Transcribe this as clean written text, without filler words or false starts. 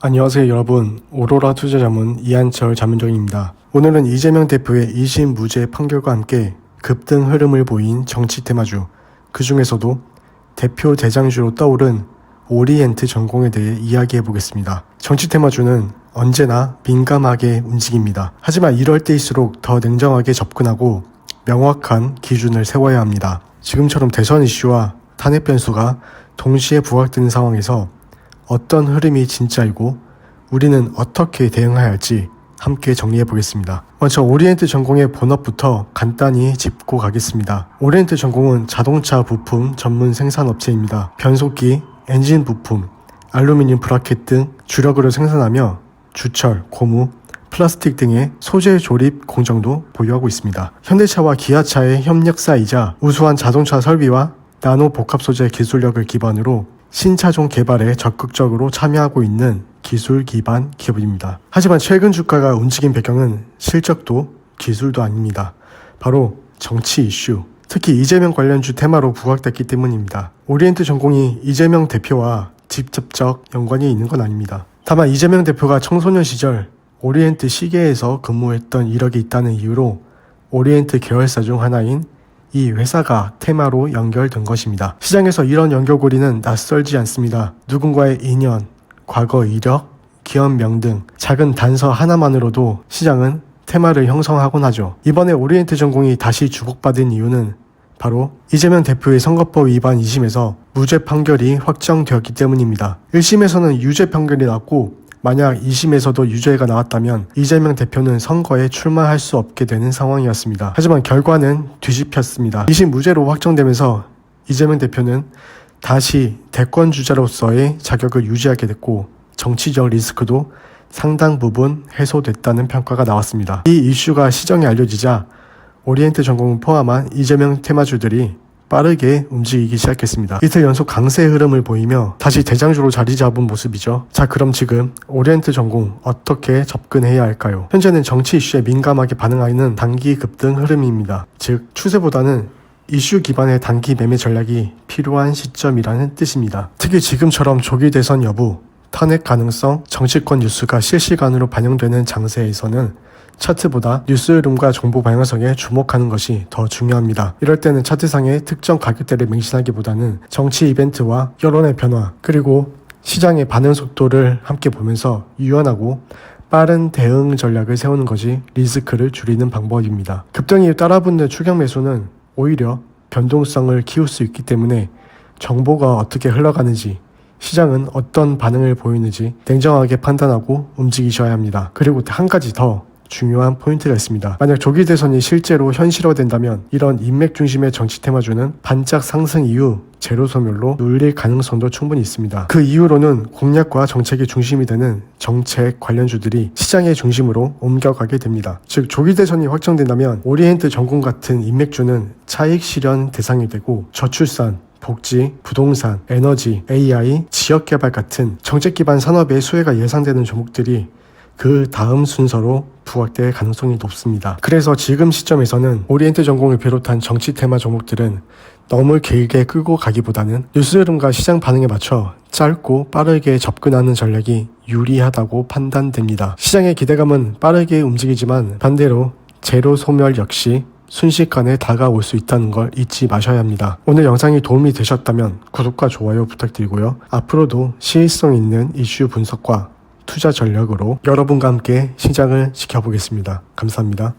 안녕하세요 여러분, 오로라 투자자문 이한철 자문정입니다. 오늘은 이재명 대표의 2심 무죄 판결과 함께 급등 흐름을 보인 정치 테마주, 그 중에서도 대표 대장주로 떠오른 오리엔트 전공에 대해 이야기해 보겠습니다. 정치 테마주는 언제나 민감하게 움직입니다. 하지만 이럴 때일수록 더 냉정하게 접근하고 명확한 기준을 세워야 합니다. 지금처럼 대선 이슈와 탄핵 변수가 동시에 부각되는 상황에서 어떤 흐름이 진짜이고 우리는 어떻게 대응해야 할지 함께 정리해 보겠습니다. 먼저 오리엔트 전공의 본업부터 간단히 짚고 가겠습니다. 오리엔트 전공은 자동차 부품 전문 생산업체입니다. 변속기, 엔진 부품, 알루미늄 브라켓 등 주력으로 생산하며 주철, 고무, 플라스틱 등의 소재 조립 공정도 보유하고 있습니다. 현대차와 기아차의 협력사이자 우수한 자동차 설비와 나노 복합 소재 기술력을 기반으로 신차종 개발에 적극적으로 참여하고 있는 기술 기반 기업입니다. 하지만 최근 주가가 움직인 배경은 실적도 기술도 아닙니다. 바로 정치 이슈, 특히 이재명 관련주 테마로 부각됐기 때문입니다. 오리엔트 전공이 이재명 대표와 직접적 연관이 있는 건 아닙니다. 다만 이재명 대표가 청소년 시절 오리엔트 시계에서 근무했던 이력이 있다는 이유로 오리엔트 계열사 중 하나인 이 회사가 테마로 연결된 것입니다. 시장에서 이런 연결고리는 낯설지 않습니다. 누군가의 인연, 과거 이력, 기업명 등 작은 단서 하나만으로도 시장은 테마를 형성하곤 하죠. 이번에 오리엔트 전공이 다시 주목받은 이유는 바로 이재명 대표의 선거법 위반 2심에서 무죄 판결이 확정되었기 때문입니다. 1심에서는 유죄 판결이 났고 만약 2심에서도 유죄가 나왔다면 이재명 대표는 선거에 출마할 수 없게 되는 상황이었습니다. 하지만 결과는 뒤집혔습니다. 2심 무죄로 확정되면서 이재명 대표는 다시 대권주자로서의 자격을 유지하게 됐고 정치적 리스크도 상당 부분 해소됐다는 평가가 나왔습니다. 이 이슈가 시정에 알려지자 오리엔트 전공을 포함한 이재명 테마주들이 빠르게 움직이기 시작했습니다. 이틀 연속 강세 흐름을 보이며 다시 대장주로 자리 잡은 모습이죠. 자, 그럼 지금 오리엔트 전공 어떻게 접근해야 할까요? 현재는 정치 이슈에 민감하게 반응하는 단기 급등 흐름입니다. 즉 추세보다는 이슈 기반의 단기 매매 전략이 필요한 시점이라는 뜻입니다. 특히 지금처럼 조기 대선 여부, 탄핵 가능성, 정치권 뉴스가 실시간으로 반영되는 장세에서는 차트보다 뉴스 흐름과 정보 방향성에 주목하는 것이 더 중요합니다. 이럴 때는 차트상의 특정 가격대를 맹신하기보다는 정치 이벤트와 여론의 변화, 그리고 시장의 반응 속도를 함께 보면서 유연하고 빠른 대응 전략을 세우는 것이 리스크를 줄이는 방법입니다. 급등이 따라붙는 추격 매수는 오히려 변동성을 키울 수 있기 때문에 정보가 어떻게 흘러가는지, 시장은 어떤 반응을 보이는지 냉정하게 판단하고 움직이셔야 합니다. 그리고 한 가지 더 중요한 포인트가 있습니다. 만약 조기 대선이 실제로 현실화된다면 이런 인맥 중심의 정치 테마주는 반짝 상승 이후 제로 소멸로 눌릴 가능성도 충분히 있습니다. 그 이후로는 공약과 정책이 중심이 되는 정책 관련주들이 시장의 중심으로 옮겨가게 됩니다. 즉 조기 대선이 확정된다면 오리엔트 전공 같은 인맥주는 차익 실현 대상이 되고 저출산, 복지, 부동산, 에너지, AI, 지역개발 같은 정책 기반 산업의 수혜가 예상되는 종목들이 그 다음 순서로 부각될 가능성이 높습니다. 그래서 지금 시점에서는 오리엔트 전공을 비롯한 정치 테마 종목들은 너무 길게 끌고 가기보다는 뉴스 흐름과 시장 반응에 맞춰 짧고 빠르게 접근하는 전략이 유리하다고 판단됩니다. 시장의 기대감은 빠르게 움직이지만 반대로 제로 소멸 역시 순식간에 다가올 수 있다는 걸 잊지 마셔야 합니다. 오늘 영상이 도움이 되셨다면 구독과 좋아요 부탁드리고요. 앞으로도 시의성 있는 이슈 분석과 투자 전략으로 여러분과 함께 시장을 지켜보겠습니다. 감사합니다.